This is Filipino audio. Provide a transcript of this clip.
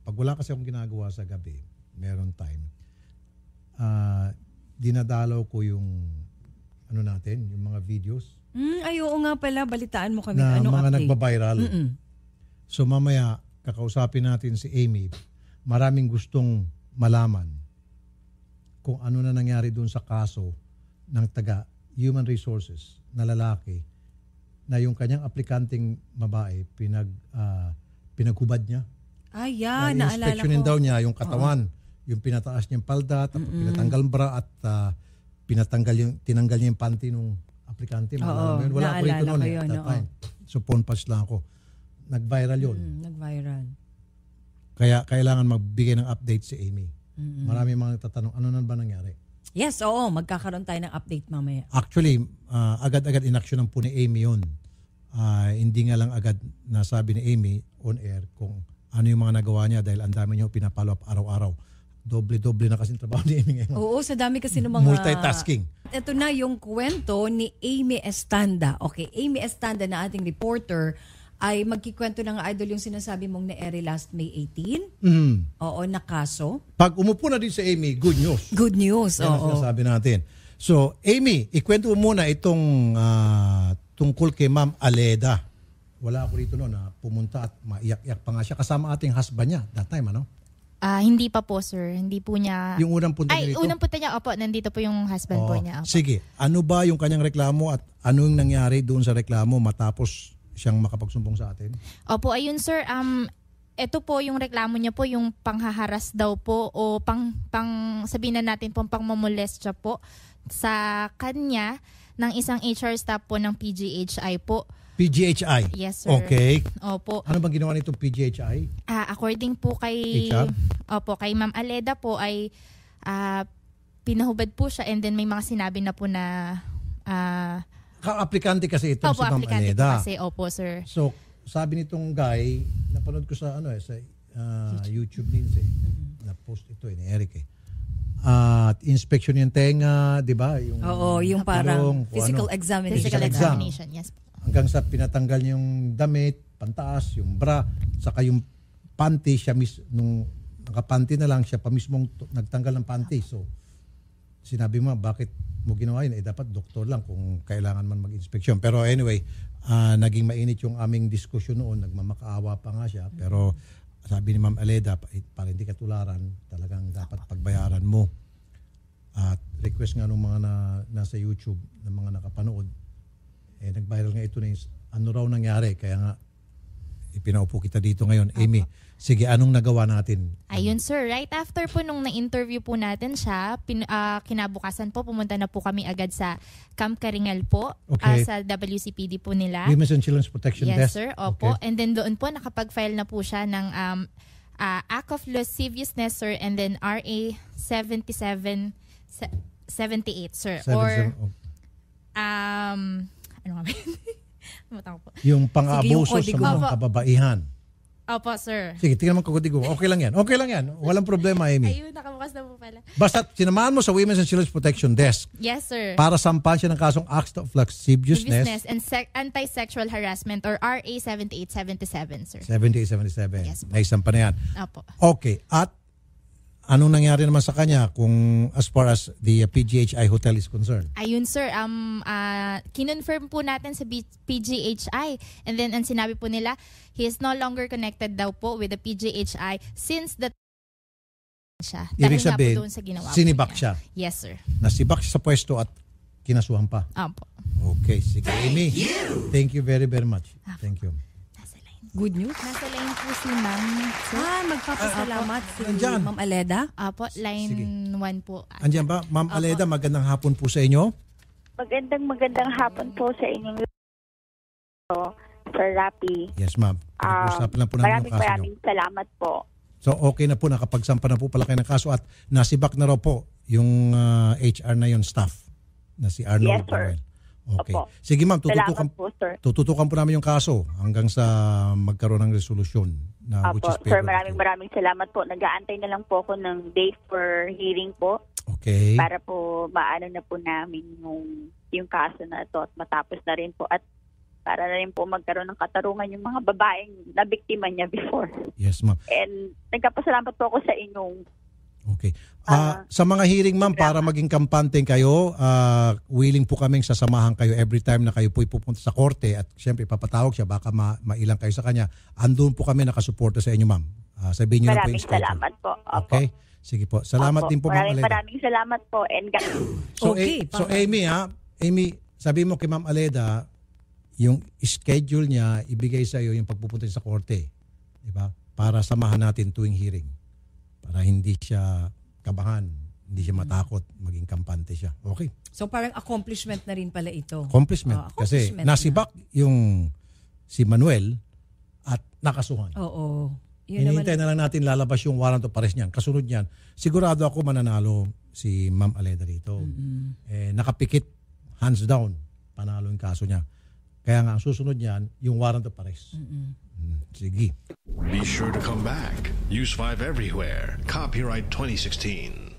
pag wala kasi akong ginagawa sa gabi, meron time, dinadalaw ko yung ano natin, yung mga videos. Ay, oo nga pala, balitaan mo kami. Na Anong mga update? nagbabiral. So mamaya, kakausapin natin si Amy. Maraming gustong malaman kung ano na nangyari doon sa kaso ng taga Human Resources na lalaki na yung kanyang aplikanteng babae pinaghubad niya. Ay, yan, naalala ko. Inspeksyonin daw niya yung katawan, yung pinataas niyang palda, tapos pinatanggal bra at tinanggal niya yung panty nung aplikante. Oo, wala ko rito noon at that time. So phone patch lang ako. Nag-viral yun. Nag-viral. Kaya kailangan magbigay ng update si Amy. Marami mga tatanong, ano na ba nangyari? Yes, oo. Magkakaroon tayo ng update mamaya. Actually, agad-agad inaksyonan po ni Amy yun. Hindi nga lang agad nasabi ni Amy on air kung ano yung mga nagawa niya dahil ang dami niya pinapalo up araw-araw. Doble-doble na kasi trabaho ni Amy ngayon. Oo, sa dami kasi ng mga... Multitasking. Ito na yung kwento ni Amy Estanda. Okay, Amy Estanda na ating reporter ay magkikwento ng idol yung sinasabi mong na-ere last May 18. Oo, na kaso. Pag umupo na din si Amy, good news. Good news, Yan ang sinasabi natin. So, Amy, ikwento mo muna itong tungkol kay Ma'am Aleda. Wala ako rito noon na pumunta at maiyak-iyak pa nga siya. Kasama ating husband niya that time, ano? Hindi pa po, sir. Hindi po niya... Yung unang punta niya dito? Unang punta niya, opo. Nandito po yung husband po niya. Opo. Sige. Ano ba yung kanyang reklamo at ano yung nangyari doon sa reklamo matapos siyang makapagsumbong sa atin? Opo, ayun sir. Ito po yung reklamo niya po, yung panghaharas daw po o sabihin na natin pong pangmamolestya po sa kanya ng isang HR staff po ng PGHI po. PGHI? Yes, sir. Okay. Opo. Ano bang ginawa nitong PGHI? According po kay... HR? Opo, kay Ma'am Aleda po ay pinahubad po siya and then may mga sinabi na po na... Ka-aplikante kasi itong opo, si Ma'am aplikante Aleda. po kasi, opo, sir. So, sabi nitong guy, napanood ko sa YouTube din na-post ito ni Eric at inspection yung tenga, di ba? Yung parang physical examination. Physical examination, yes. Hanggang sa pinatanggal yung damit, pantaas, yung bra, saka yung panty, nung nakapanty na lang, siya pa mismong nagtanggal ng panty. So, sinabi mo, bakit mo ginawa yun? Dapat doktor lang kung kailangan man mag-inspeksyon. Pero anyway, naging mainit yung aming diskusyon noon, nagmamakaawa pa nga siya. Pero sabi ni Ma'am Aleda, para hindi katularan, talagang dapat pagbayaran mo. At request nga ng mga nasa YouTube, ng mga nakapanood, nag-viral nga ito na ano raw nangyari. Kaya nga, ipinaupo kita dito ngayon. Amy, sige, anong nagawa natin? Ayun sir, right after po nung na-interview po natin siya, kinabukasan po, pumunta na po kami agad sa Camp Karingal po, sa WCPD po nila. Women's and Children's Protection Desk? Yes sir, opo. Okay. And then doon po, nakapag-file na po siya ng Act of Lasciviousness sir, and then RA 7778 sir. Ano nga ba yun? Yung pang-abuso sa mga kababaihan. Opo, sir. Sige, tingnan mo kagudi ko. Okay lang yan. Okay lang yan. Walang problema, Amy. Ayun, nakabukas na po pala. Basta sinamahan mo sa Women's and Children's Protection Desk. Yes, sir. Para sampahan siya ng kasong Act of Lasciviousness and Anti-Sexual Harassment or RA 7877, sir. 7877. Yes, naisampa na yan. Opo. Okay. At anong nangyari naman sa kanya kung as far as the PGHI hotel is concerned? Ayun sir, kinonfirm po natin sa PGHI and then ang sinabi po nila, he is no longer connected daw po with the PGHI since the siya. Ibig sabihin, doon sa ginawa sinibak niya. siya? Yes sir. Nasibak siya sa pwesto at kinasuhan pa? Opo. Okay, sige. Amy, thank you very, very much. Thank you. Good news. Nasa line po si Ma'am. Magpapasalamat si Nandyan. Ma'am Aleda. Apo, line 1 po. Andiyan ba? Ma'am Aleda, magandang hapon po sa inyo. Magandang hapon po sa inyong Sir Rapi. Yes, ma'am. Pag-usapan lang po namin yung kaso maraming salamat po. So, okay na po. Nakapagsampa na po pala kayo ng kaso at nasibak na raw po yung HR na yung staff na si Arnold. Yes, sir. Okay. Opo. Sige, ma'am. Tututukan po namin yung kaso hanggang sa magkaroon ng resolusyon. Opo. Sir, maraming salamat po. Nag-aantay na lang po ako ng date for hearing po. Okay. Para po maano na po namin yung kaso na ito at matapos na rin po. At para na rin po magkaroon ng katarungan yung mga babaeng na biktima niya before. Yes, ma'am. And nagkapasalamat po ako sa inyong Okay. Sa mga hearing, ma'am, para maging kampante kayo, willing po kaming sasamahan kayo every time na kayo po'y pupunta sa korte at siyempre papatawag siya, baka mailang kayo sa kanya. Andun po kami nakasuporta sa inyo, ma'am. Sabihin niyo na po yung schedule. Salamat po. Opo. Okay? Sige po. Salamat Opo. din po, ma'am Aleda. Maraming salamat po. And So Amy, sabi mo kay Ma'am Aleda, yung schedule niya, ibigay sa iyo yung pagpupunta sa korte. Diba? Para samahan natin tuwing hearing. Para hindi siya kabahan, hindi siya matakot, maging kampante siya. Okay. So parang accomplishment na rin pala ito. Accomplishment. Kasi nasibak yung si Manuel at nakasuhan. Oo. Hinihintay na lang natin lalabas yung warrant of arrest niyan. Kasunod niyan, sigurado ako mananalo si Ma'am Aleda rito. Nakapikit, hands down, panalo yung kaso niya. Kaya nga, ang susunod niyan, yung warrant of arrest. Sige. Be sure to come back. Use 5 everywhere. Copyright 2016.